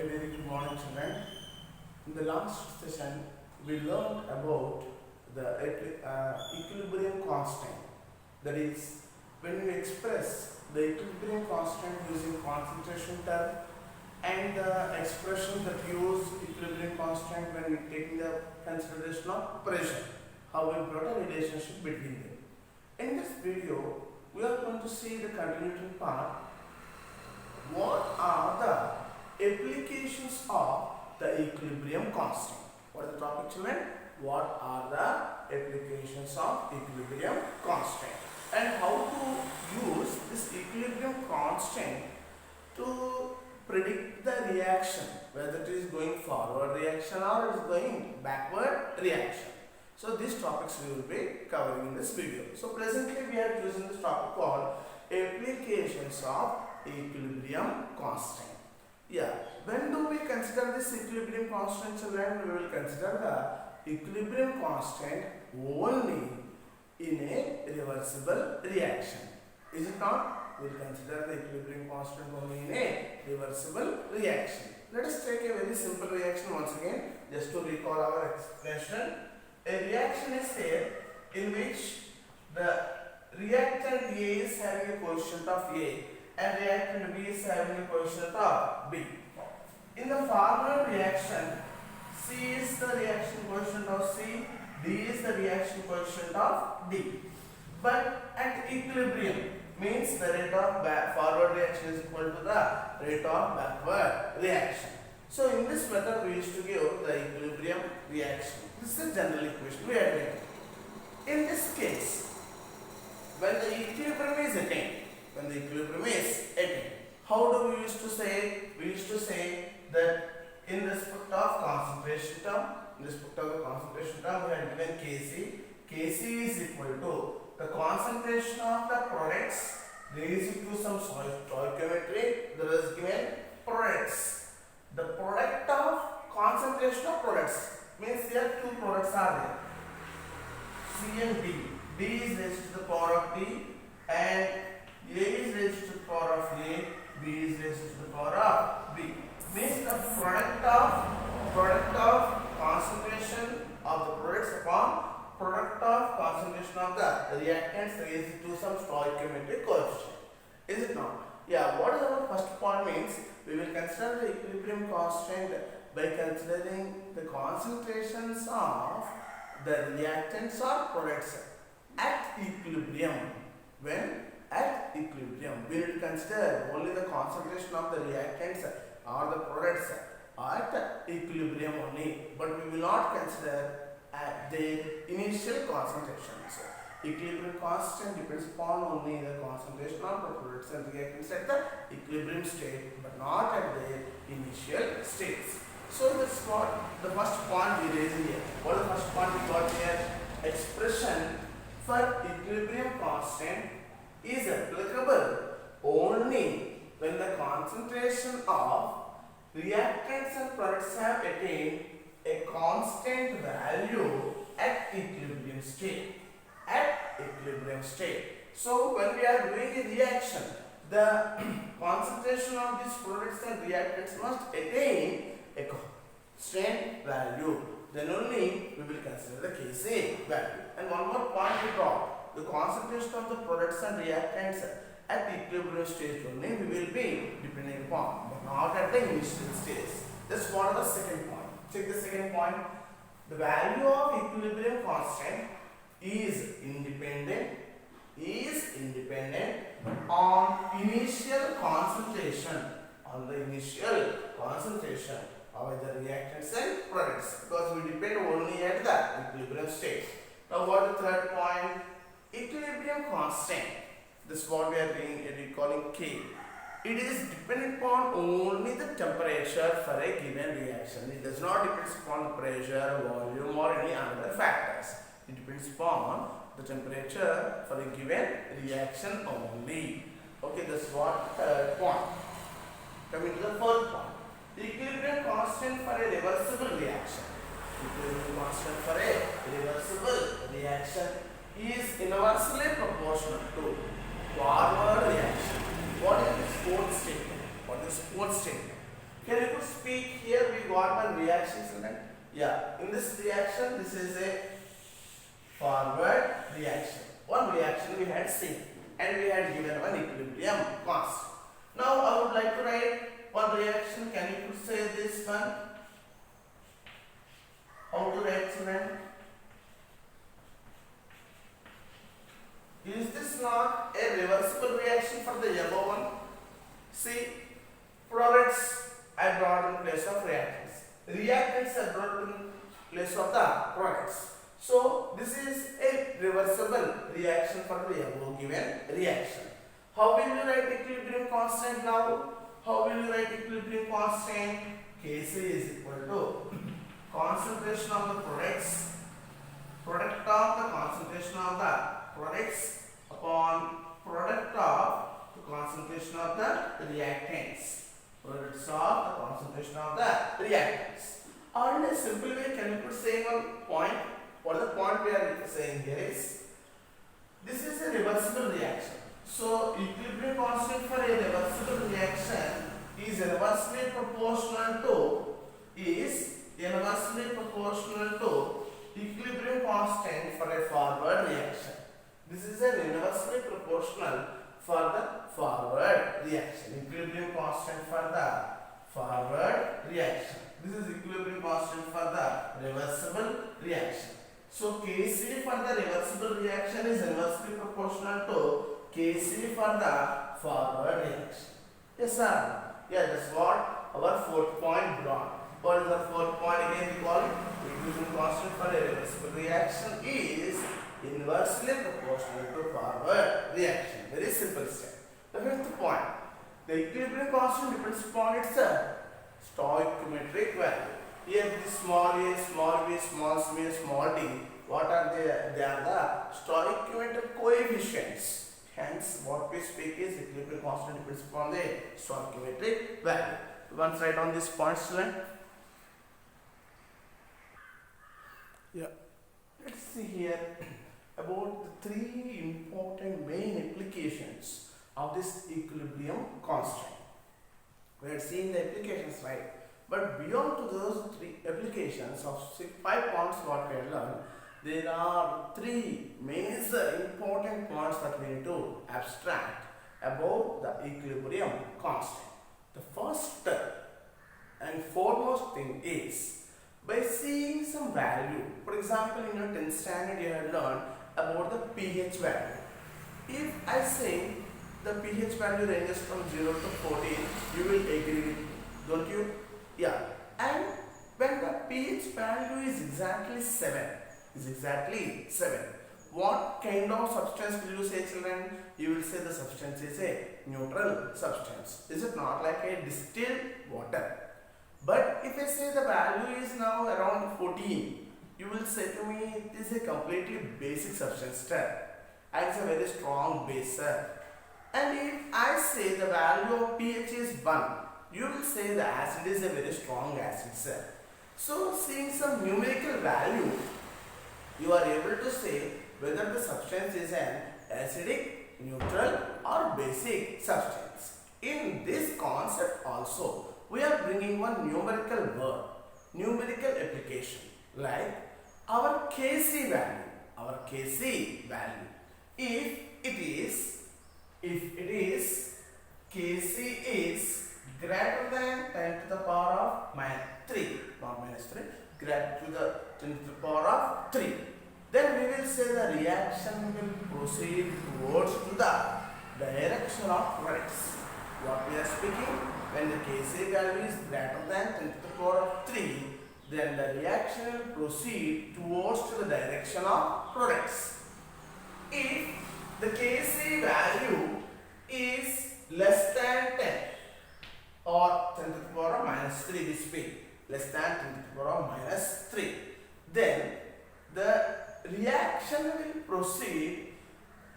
A very good morning, children. In the last session, we learned about the equilibrium constant. That is, when we express the equilibrium constant using concentration term and the expression that use equilibrium constant when we take the consideration of pressure, how we brought a relationship between them. In this video, we are going to see the continuing part. What are the applications of the equilibrium constant? What is the topic, children? What are the applications of equilibrium constant and how to use this equilibrium constant to predict the reaction, whether it is going forward reaction or it is going backward reaction. So these topics we will be covering in this video. So presently we are using this topic called applications of equilibrium constant. Yeah, when do we consider this equilibrium constant, children? We will consider the equilibrium constant only in a reversible reaction. Is it not? We will consider the equilibrium constant only in a reversible reaction. Let us take a very simple reaction once again, just to recall our explanation. A reaction is here in which the reactant A is having a coefficient of A and reactant B is having a coefficient of B. In the former reaction, C is the reaction coefficient of C, D is the reaction coefficient of D. But at equilibrium means the rate of forward reaction is equal to the rate of backward reaction. So in this method we used to give the equilibrium reaction. This is the general equation we are doing. In this case, when the equilibrium is attained, how do we used to say? We used to say that in respect of concentration term, we have given Kc. Kc is equal to the concentration of the products raised to some stoichiometry. There is given products. The product of concentration of products means there two products are there. C and D. D is raised to the power of D and A is raised to the power of A, B is raised to the power of B. Means the product of concentration of the products upon product of concentration of the reactants raised to some stoichiometric coefficient. Is it not? Yeah, what is our first point means? We will consider the equilibrium constant by considering the concentrations of the reactants or products at equilibrium. When at equilibrium, we will consider only the concentration of the reactants or the products at equilibrium only, but we will not consider at their initial concentrations. Equilibrium constant depends upon only the concentration of the products and reactants at the equilibrium state, but not at their initial states. So that's what the first point we raise here. What is the first point we got here? Expression for equilibrium constant is applicable only when the concentration of reactants and products have attained a constant value at equilibrium state. So when we are doing a reaction, the concentration of these products and reactants must attain a constant value. Then only we will consider the Kc value. And one more point we got: the concentration of the products and reactants at equilibrium stage only we will be depending upon, but not at the initial stage. That's what is the second point. Check the second point. The value of equilibrium constant is independent on initial concentration of the reactants and products, because we depend only at the equilibrium state. Now what is the third point? Equilibrium constant. This is what we are recalling K. It is dependent upon only the temperature for a given reaction. It does not depend upon the pressure, volume or any other factors. It depends upon the temperature for a given reaction only. Okay, that's what third point. Coming to the fourth point. The equilibrium constant for a reversible reaction. Equilibrium constant for a reversible reaction is inversely proportional to forward reaction. What is the fourth statement? Can you could speak here? We got one reaction, student. Yeah, in this reaction, this is a forward reaction. One reaction we had seen, and we had given one equilibrium constant. Now I would like to write one reaction. Can you could say this one? How to write, student? Is this not a reversible reaction for the above one? See, products are brought in place of reactants. Reactants are brought in place of the products. So this is a reversible reaction for the above given reaction. How will you write equilibrium constant now? How will you write equilibrium constant? Kc is equal to concentration of the products, product of the concentration of the products upon product of the concentration of the reactants. Products of the concentration of the reactants. Or in a simple way, can you put say one point? What the point we are saying here is, this is a reversible reaction. So equilibrium constant for a reversible reaction is inversely proportional to equilibrium constant for a forward reaction. This is an inversely proportional for the forward reaction. Equilibrium constant for the forward reaction. This is equilibrium constant for the reversible reaction. So Kc for the reversible reaction is inversely proportional to Kc for the forward reaction. Yes, sir. Yeah, that's what our fourth point brought. What is the fourth point again? We call it equilibrium constant for a reversible reaction is inversely proportional to forward reaction. Very simple step. The fifth point. The equilibrium constant depends upon its stoichiometric value. Here this small a, small b, small c, small d. What are they? They are the stoichiometric coefficients. Hence, what we speak is equilibrium constant depends upon the stoichiometric value. Once write on this point, student. Yeah. Let's see here about the three important main applications of this equilibrium constant. We had seen the applications, right? But beyond to those three applications of 5 points what we had learned, there are three major important points that we need to abstract about the equilibrium constant. The first and foremost thing is by seeing some value. For example, in your 10th standard you have learned about the pH value. If I say the pH value ranges from 0 to 14, you will agree with me, don't you? Yeah. And when the pH value is exactly 7, what kind of substance will you say, children? You will say the substance is a neutral substance. Is it not like a distilled water? But if I say the value is now around 14, you will say to me it is a completely basic substance, and it's a very strong base, sir. And if I say the value of pH is 1, you will say the acid is a very strong acid, sir. So seeing some numerical value, you are able to say whether the substance is an acidic, neutral or basic substance. In this concept also, we are bringing one numerical word, numerical application, like our Kc value. If it is Kc is greater than 10 to the power of minus 3, not minus 3, greater to the 10 to the power of 3, then we will say the reaction will proceed towards to the direction of products. What we are speaking, when the Kc value is greater than 10 to the power of 3, then the reaction will proceed towards to the direction of products. If the Kc value is less than 10 or 10 to the power of minus 3, we speak, less than 10 to the power of minus 3, then the reaction will proceed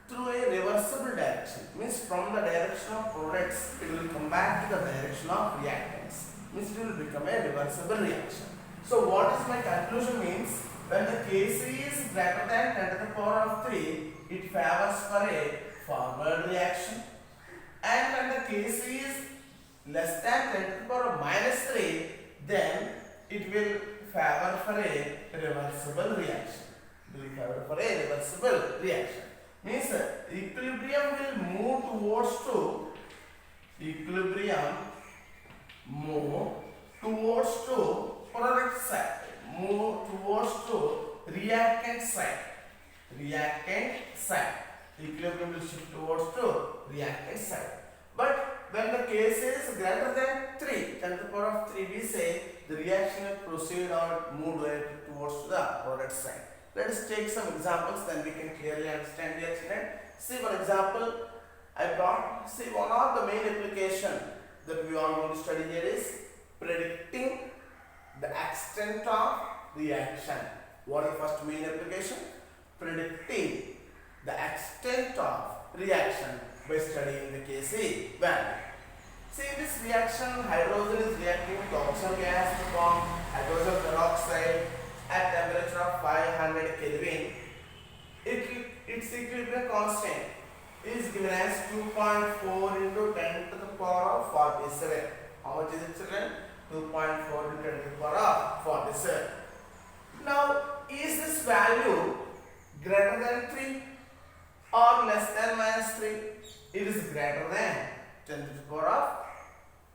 through a reversible direction. Means from the direction of products, it will come back to the direction of reactants. Means it will become a reversible reaction. So what is my conclusion means, when the Kc is greater than 10 to the power of 3, it favors for a forward reaction. And when the Kc is less than 10 to the power of minus 3, then it will favor for a reversible reaction. It will favor for a reversible reaction. Means equilibrium will move towards to product side, move towards to reactant side. Equilibrium will shift towards to reactant side. But when the case is greater than 3, 10 to the power of 3, we say the reaction will proceed or move towards the product side. Let us take some examples, then we can clearly understand the extent. See one example I brought. See, one of the main application that we are going to study here is predicting the extent of reaction. What is the first main application? Predicting the extent of reaction by studying the Kc value. See, in this reaction, hydrogen is reacting with oxygen gas to form hydrogen peroxide at temperature of 500 Kelvin. Its equilibrium constant is given as 2.4 into 10 to the power of 47. How much is it, children? 2.4 into 10 to the power of 47. Now, is this value greater than 3 or less than minus 3? It is greater than 10 to the power of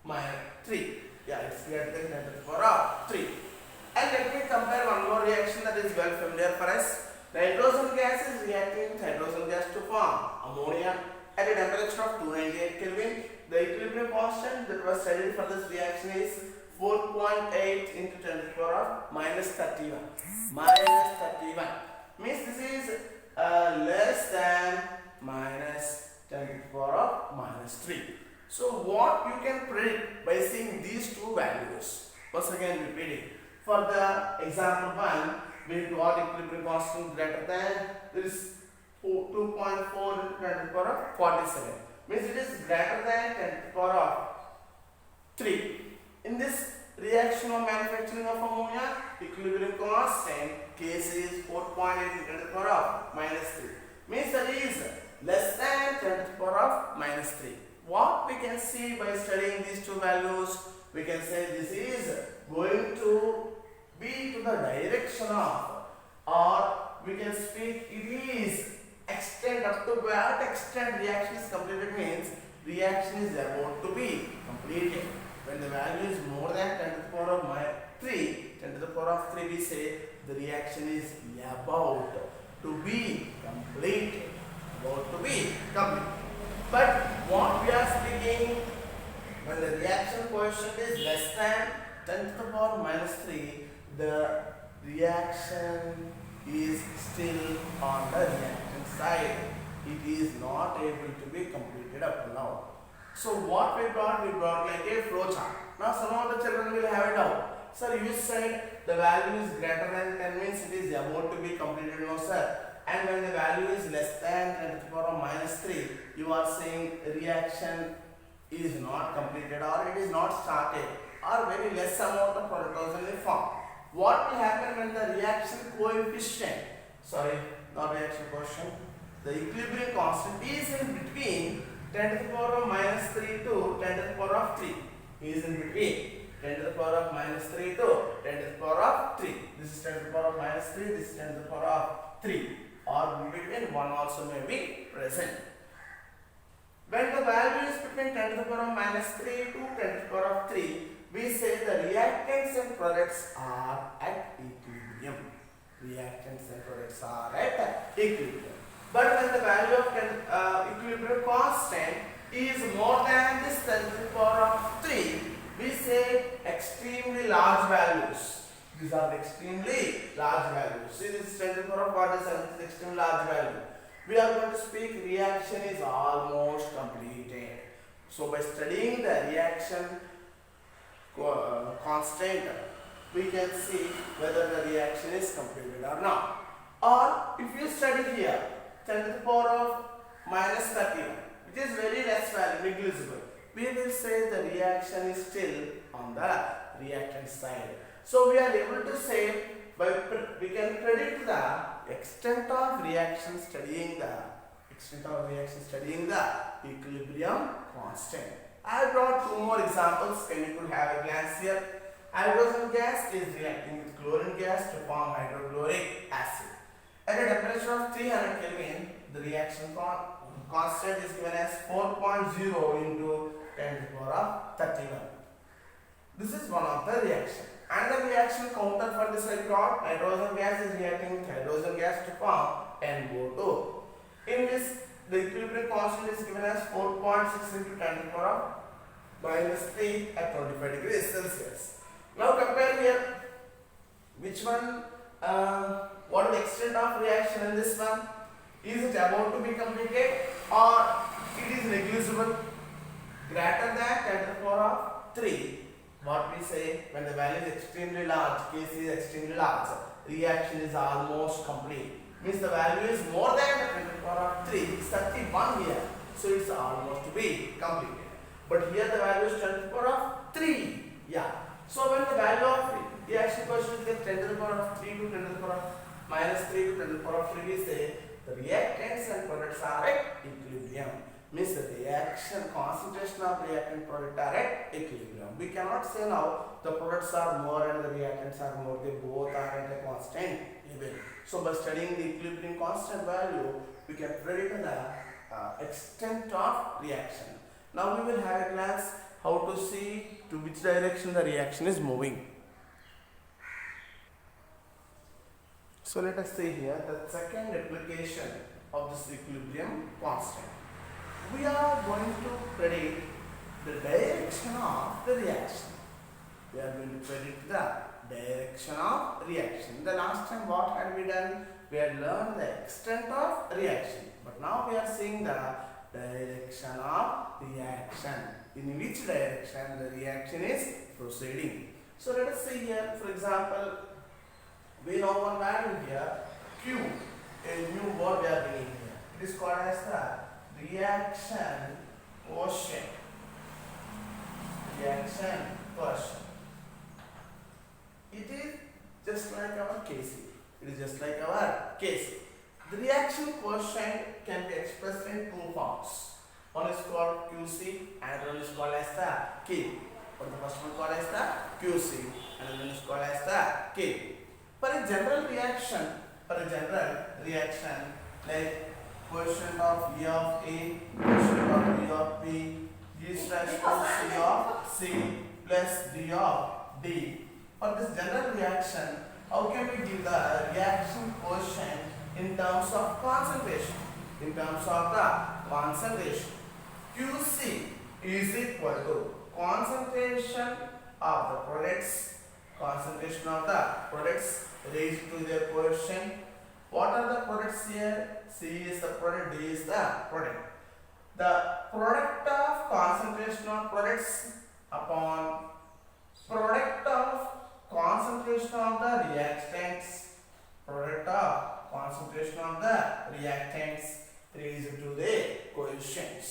minus 3. Yeah, it's greater than 10 to the power of 3. And let me compare one more reaction that is well familiar for us. Nitrogen gas is reacting with hydrogen gas to form ammonia at a temperature of 298 Kelvin. The equilibrium constant that was studied for this reaction is 4.8 into 10 to the power of minus 31. Minus 31 means this is less than minus 10 to the power of minus 3. So what you can predict by seeing these two values? Once again repeating. For the example 1, we got equilibrium constant greater than, there is 2.4 into 10 to the power of 47. Means it is greater than 10 to the power of 3. In this reaction of manufacturing of ammonia, equilibrium constant Kc is 4.8 into 10 to the power of minus 3. Means that is less than 10 to the power of minus 3. What we can see by studying these two values, we can say this is going to be to the direction of, or we can speak it is extent, up to what extent reaction is completed means reaction is about to be completed. When the value is more than 10 to the power of 3, 10 to the power of 3, we say the reaction is about to be completed. About to be completed. But what we are speaking, when the reaction coefficient is less than 10 to the power minus 3, the reaction is still on the reactant side. It is not able to be completed up to now. So what we brought like a flow chart. Now some of the children will have it out. Sir, you said the value is greater than 10 means it is about to be completed. No sir. And when the value is less than 10 to the power of minus 3, you are saying reaction is not completed or it is not started or very less amount of protozoan will form. What will happen when the reaction coefficient, not reaction coefficient, the equilibrium constant is in between 10 to the power of minus 3 to 10 to the power of 3. Is in between 10 to the power of minus 3 to 10 to the power of 3. This is 10 to the power of minus 3, this is 10 to the power of 3. Or in between 1 also may be present. When the value is between 10 to the power of minus 3 to 10 to the power of 3, we say the reactants and products are at equilibrium. Reactants and products are at equilibrium. But when the value of equilibrium constant is more than this 10 to the power of 3, we say extremely large values. These are the extremely large values. See, this is 10 to the power of 47, this is extremely large value. We are going to speak reaction is almost completed. So by studying the reaction constant, we can see whether the reaction is completed or not. Or if you study here 10 to the power of minus 31, which is very less value, negligible, we will say the reaction is still on the reactant side. So we are able to say we can predict the extent of reaction studying the equilibrium constant. I brought two more examples and you could have a glance here. Hydrogen gas is reacting with chlorine gas to form hydrochloric acid. At a temperature of 300 Kelvin, the reaction constant is given as 4.0 into 10 to the power of 31. This is one of the reaction. And the reaction counter for this record, nitrogen gas is reacting with hydrogen gas to form NO2. In this, the equilibrium constant is given as 4.6 into 10 to the power of -3 at 25 degrees Celsius. Now compare here which one, what is the extent of reaction in this one? Is it about to be completed or it is negligible? Greater than 10 to the power of 3. What we say when the value is extremely large, case is extremely large, reaction is almost complete. Means the value is more than 10 to the power of 3, it's 31 here. So it's almost to be completed. But here the value is 10 to the power of 3. Yeah. So when the value of reaction coefficient is 10 to the power of 3 to 10 to the power of -3 to 10 to the power of 3, we say the reactants and products are at equilibrium. Means the reaction concentration of reactant product are at equilibrium. We cannot say now the products are more and the reactants are more. They both are at a constant level. So by studying the equilibrium constant value, we can predict the extent of reaction. Now we will have a glance how to see to which direction the reaction is moving. So let us see here the second application of this equilibrium constant. We are going to predict the direction of the reaction. We are going to predict the direction of reaction. The last time what had we done? We had learned the extent of reaction. But now we are seeing the direction of reaction. In which direction the reaction is proceeding. So let us see here, for example, we know one value here, Q, a new word we are bringing here. It is called as the reaction quotient. Reaction quotient. It is just like our Kc. It is just like our Kc. The reaction quotient can be expressed in two forms. One is called Qc and one is called as the K. For the first one called as the Qc and one is called as the K. For a general reaction, like quotient of E of A, quotient of E of B, is raised to C of C plus D of D. For this general reaction, how can we give the reaction quotient in terms of concentration? In terms of the concentration, Qc is equal to concentration of the products, raised to their quotient. What are the products here? C is the product, D is the product. The product of concentration of products upon product of concentration of the reactants, product of concentration of the reactants raised to the coefficients,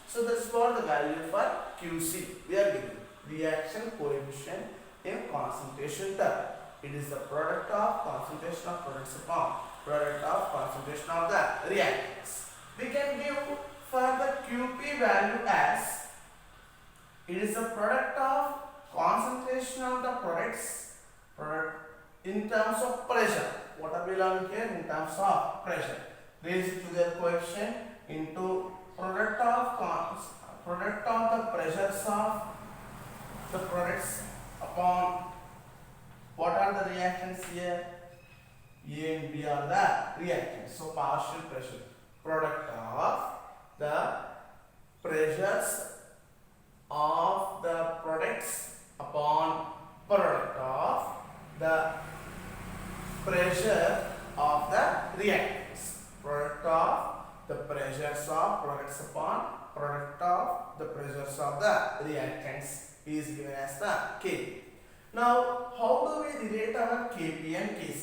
So that's what the value for Qc we are giving. Reaction coefficient in concentration term. It is the product of concentration of products upon product of concentration of the reactants. We can give for the Qp value as it is the product of concentration of the products in terms of pressure. What are we learning here? In terms of pressure raised to their coefficient into product of the pressures of the products upon what are the reactants here? A and B are the reactants. So partial pressure. Product of the pressures of the products upon product of the pressure of the reactants. Product of the pressures of products upon product of the pressures of the reactants is given as the K. Now, how do we relate our Kp and Kc?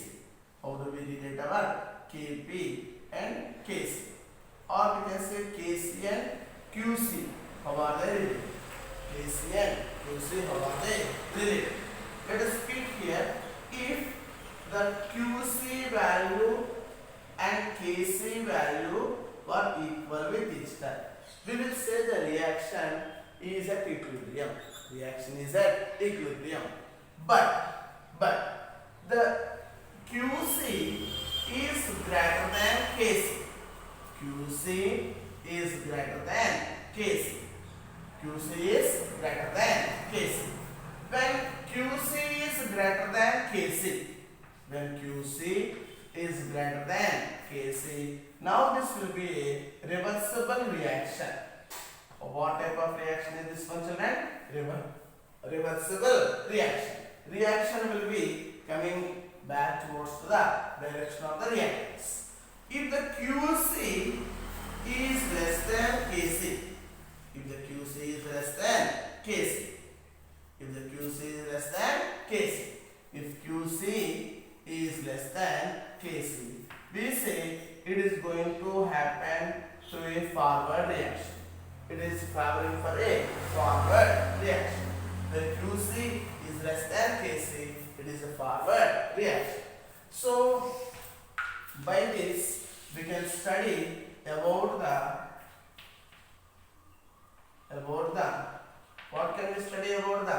How do we relate our Kp and Kc? Or we can say Kc and Qc. How are they related? Kc and Qc, how are they related? Let us speak here. If the Qc value and Kc value were equal with each other. we will say the reaction is at equilibrium. Reaction is at equilibrium. But the QC is greater than Kc. QC is greater than Kc. QC is greater than Kc. When QC is greater than Kc, when QC is greater than Kc, now this will be a reversible reaction. What type of reaction is this one, children? Reversible reaction. Reaction will be coming back towards the direction of the reactants. If the QC is less than Kc, if the QC is less than Kc, if the QC is less than Kc, if QC is less than Kc, we say it is going to happen through a forward reaction. It is favoring for a forward reaction. The QC is less than Kc, it is a forward reaction. So, by this we can study about what can we study about the?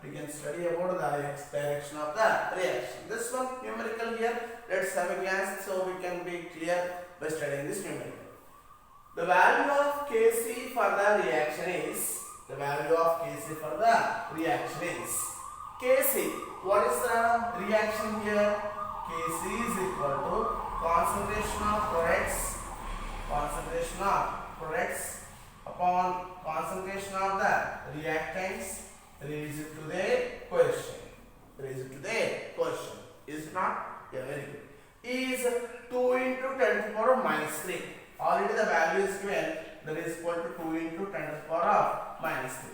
We can study about the x direction of the reaction. This one numerical here. Let's have a glance so we can be clear by studying this numerical. The value of Kc for the reaction is Kc. What is the reaction here? Kc is equal to concentration of products upon concentration of the reactants raised to the quotient. Is not? Yeah, very good. Is 2 into 10 to the power of minus 3. Already the value is given, that is equal to 2 into 10 to the power of minus 3.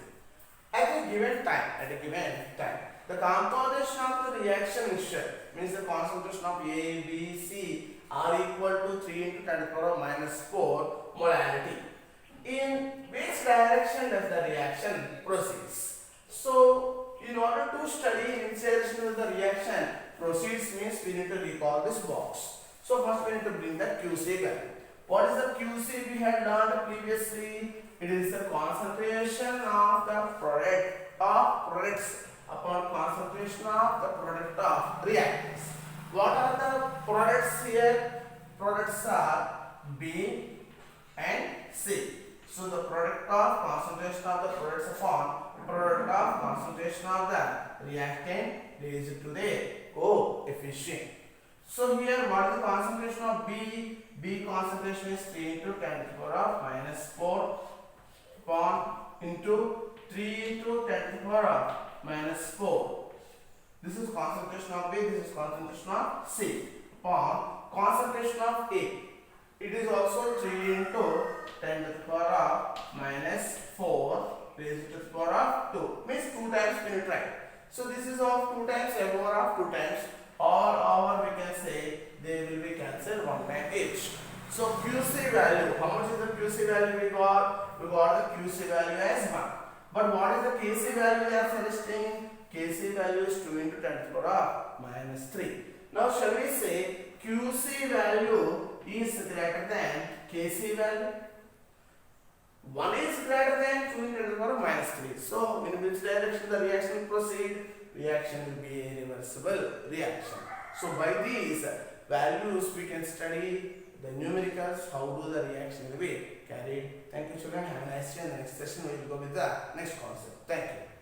At a given time, the composition of the reaction mixture means the concentration of A, B, C are equal to 3 into 10 to the power of minus 4 molarity. In which direction does the reaction proceeds? So, in order to study initiation of the reaction proceeds means we need to recall this box. So, first we need to bring the QC value. What is the QC we had learned previously? It is the concentration of the products upon concentration of the product of reactants. What are the products here? Products are B and C. So the product of concentration of the products upon product of concentration of the reactant raised to the coefficient. So here what is the concentration of B? B concentration is 3 into 10 to the power of minus 4 upon into 3 into 10 to the power of minus 4. This is concentration of B, this is concentration of C upon concentration of A. It is also 3 into 10 to the power of minus 4 raised to the power of 2. Means 2 times we need to write. So this is of 2 times, a power of 2 times. Or we can say they will be cancelled 1 time each. So QC value, how much is the QC value we got? We got the QC value as 1. But what is the Kc value they are suggesting? Kc value is 2 into 10 to the power of minus 3. Now shall we say QC value is greater than Kc value? 1 is greater than 2 into 10 to the power of minus 3. So in which direction the reaction will proceed? Reaction will be a reversible reaction. So by these values we can study the numericals, how do the reaction will be carried. Thank you children, have a nice day. In the next session we will go with the next concept. Thank you.